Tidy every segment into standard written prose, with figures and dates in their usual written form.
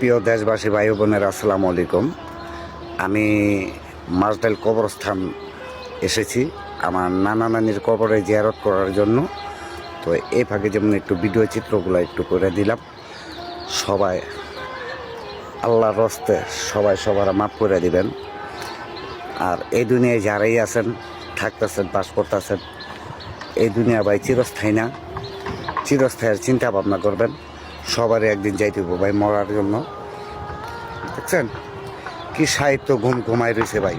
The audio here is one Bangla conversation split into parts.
প্রিয় দেশবাসী ভাই বোনেরা, আসসালামু আলাইকুম। আমি মাসডাইল কবরস্থান এসেছি আমার নানা নানির কবরে জিয়ারত করার জন্য। তো এই ফাঁকে যেমন একটু ভিডিও চিত্রগুলো একটু করে দিলাম। সবাই আল্লাহর রস্তে সবাই সবার মাফ করে দিবেন। আর এই দুনিয়ায় যারাই আছেন, থাকতেছেন, বাস করতেছেন, এই দুনিয়া ভাই চিরস্থায়ী না। চিরস্থায়ের চিন্তা ভাবনা করবেন। সবারই একদিন যাইতে হবে ভাই মরার জন্য। দেখছেন কি সাহিত্য ঘুমাই রয়েছে ভাই।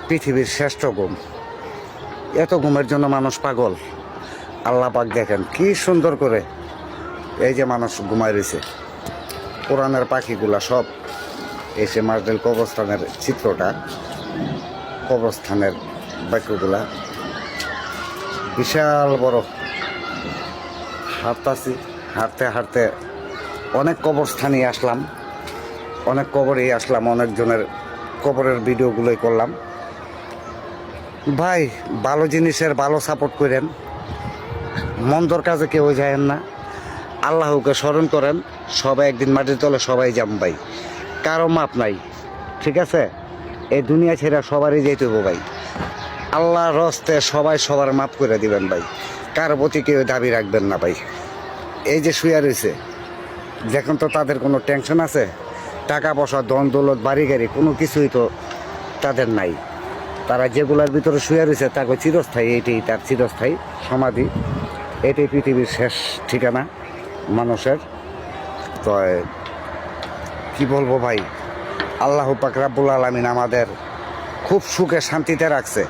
পৃথিবীর শ্রেষ্ঠ ঘুম। এত ঘুমের জন্য মানুষ পাগল। আল্লাহ পাক দেখেন কি সুন্দর করে এই যে মানুষ ঘুমাই রয়েছে। কোরআনের পাখিগুলা সব এসে মাসডাইল কবরস্থানের চিত্রটা, কবরস্থানের বাক্যগুলা বিশাল বড়। হাঁটতে হাঁটতে অনেক কবরস্থানেই আসলাম, অনেক কবরেই আসলাম, অনেকজনের কবরের ভিডিওগুলোই করলাম। ভাই ভালো জিনিসের ভালো সাপোর্ট করেন, মন্দর কাজে কেউ যায়েন না। আল্লাহকে স্মরণ করেন। সবাই একদিন মাটির তলে সবাই যাম ভাই, কারো মাপ নাই। ঠিক আছে, এই দুনিয়া ছেড়ে সবারই যেতে হবে ভাই। আল্লাহর রস্তে সবাই সবার মাপ করে দিবেন ভাই। কারো প্রতি কেউ দাবি রাখবেন না ভাই। এই যে শুয়ে রয়েছে, দেখুন তো তাদের কোনো টেনশন আছে? টাকা পয়সা, ধন দৌলত, বাড়ি গাড়ি কোনো কিছুই তো তাদের নাই। তারা যেগুলার ভিতরে শুয়ে রয়েছে তাকে চিরস্থায়ী, এটাই তার চিরস্থায়ী সমাধি। এটাই পৃথিবীর শেষ ঠিকানা মানুষের। তো কি বলবো ভাই, আল্লাহ পাক রাব্বুল আলামিন আমাদের খুব সুখে শান্তিতে রাখছে।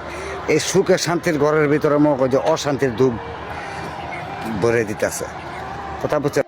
এই সুখে শান্তির ঘরের ভিতরে মনে করি যে অশান্তির ধূপ ভরে দিতেছে। কথা বুঝছেন?